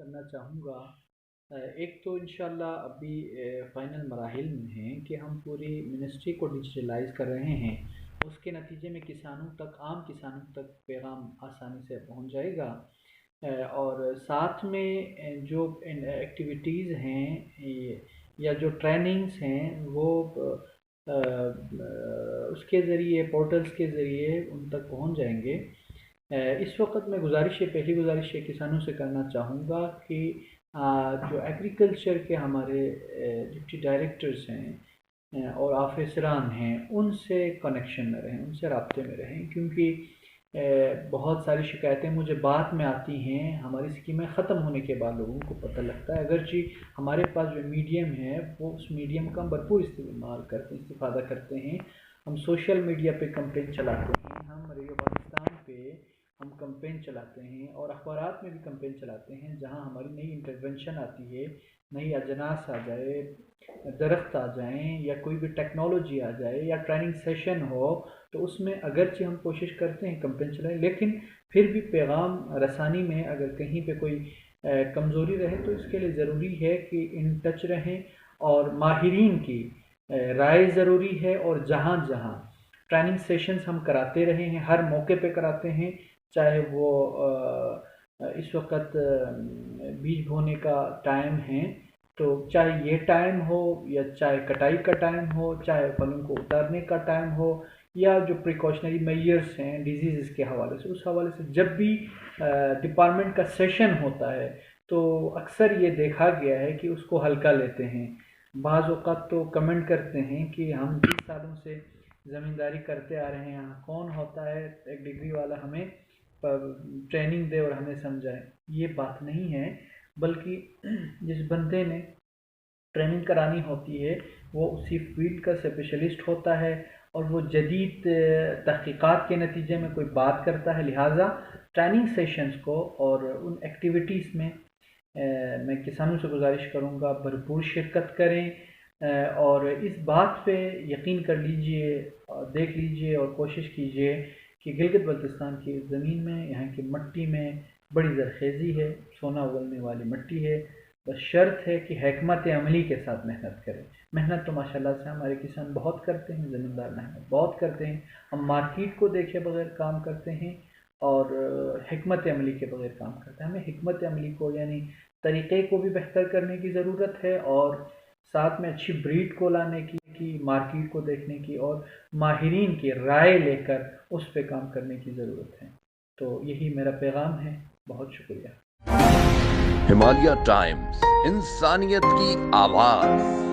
کرنا چاہوں گا۔ ایک تو انشاءاللہ ابھی فائنل مراحل میں ہیں کہ ہم پوری منسٹری کو ڈیجیٹلائز کر رہے ہیں، اس کے نتیجے میں کسانوں تک، عام کسانوں تک پیغام آسانی سے پہنچ جائے گا۔ اور ساتھ میں جو ایکٹیویٹیز ہیں یا جو ٹریننگز ہیں وہ اس کے ذریعے، پورٹلز کے ذریعے ان تک پہنچ جائیں گے۔ اس وقت میں پہلی گزارش کسانوں سے کرنا چاہوں گا کہ جو ایگریکلچر کے ہمارے ڈپٹی ڈائریکٹرز ہیں اور آفیسران ہیں، ان سے کنیکشن میں رہیں، ان سے رابطے میں رہیں، کیونکہ بہت ساری شکایتیں مجھے بعد میں آتی ہیں، ہماری اسکیمیں ختم ہونے کے بعد لوگوں کو پتہ لگتا ہے۔ اگرچہ ہمارے پاس جو میڈیم ہے وہ اس میڈیم کا ہم بھرپور استفادہ کرتے ہیں، ہم سوشل میڈیا پہ کمپین چلاتے ہیں، ہم ریڈیو پاکستان پہ ہم کمپین چلاتے ہیں، اور اخبارات میں بھی کمپین چلاتے ہیں، جہاں ہماری نئی انٹرونشن آتی ہے، نئی اجناس آ جائے، درخت آ جائیں، یا کوئی بھی ٹیکنالوجی آ جائے، یا ٹریننگ سیشن ہو، تو اس میں اگرچہ ہم کوشش کرتے ہیں کمپین چلائیں، لیکن پھر بھی پیغام رسانی میں اگر کہیں پہ کوئی کمزوری رہے تو اس کے لیے ضروری ہے کہ ان ٹچ رہیں، اور ماہرین کی رائے ضروری ہے، اور جہاں جہاں ٹریننگ سیشنز ہم کراتے رہے ہیں، ہر موقع پہ کراتے ہیں، چاہے وہ اس وقت بیج بونے کا ٹائم ہے، تو چاہے یہ ٹائم ہو، یا چاہے کٹائی کا ٹائم ہو، چاہے پھلوں کو اتارنے کا ٹائم ہو، یا جو پریکاشنری میئرس ہیں ڈیزیزز کے حوالے سے، اس حوالے سے جب بھی ڈپارٹمنٹ کا سیشن ہوتا ہے تو اکثر یہ دیکھا گیا ہے کہ اس کو ہلکا لیتے ہیں۔ بعض اوقات تو کمنٹ کرتے ہیں کہ ہم 20 سالوں سے زمینداری کرتے آ رہے ہیں، کون ہوتا ہے ایک ڈگری والا ہمیں ٹریننگ دے اور ہمیں سمجھائے۔ یہ بات نہیں ہے، بلکہ جس بندے نے ٹریننگ کرانی ہوتی ہے وہ اسی فیلڈ کا اسپیشلسٹ ہوتا ہے، اور وہ جدید تحقیقات کے نتیجے میں کوئی بات کرتا ہے، لہٰذا ٹریننگ سیشنز کو اور ان ایکٹیویٹیز میں میں کسانوں سے گزارش کروں گا بھرپور شرکت کریں، اور اس بات پہ یقین کر لیجئے، دیکھ لیجئے اور کوشش کیجئے کہ گلگت بلتستان کی زمین میں، یہاں کی مٹی میں بڑی زرخیزی ہے، سونا اگلنے والی مٹی ہے، بس شرط ہے کہ حکمت عملی کے ساتھ محنت کریں۔ محنت تو ماشاءاللہ سے ہمارے کسان بہت کرتے ہیں، زمیندار محنت بہت کرتے ہیں، ہم مارکیٹ کو دیکھے بغیر کام کرتے ہیں، اور حکمت عملی کے بغیر کام کرتے ہیں۔ ہمیں حکمت عملی کو، یعنی طریقے کو بھی بہتر کرنے کی ضرورت ہے، اور ساتھ میں اچھی بریڈ کو لانے کی، مارکیٹ کو دیکھنے کی، اور ماہرین کی رائے لے کر اس پہ کام کرنے کی ضرورت ہے۔ تو یہی میرا پیغام ہے۔ بہت شکریہ۔ ہمالیہ ٹائمز، انسانیت کی آواز۔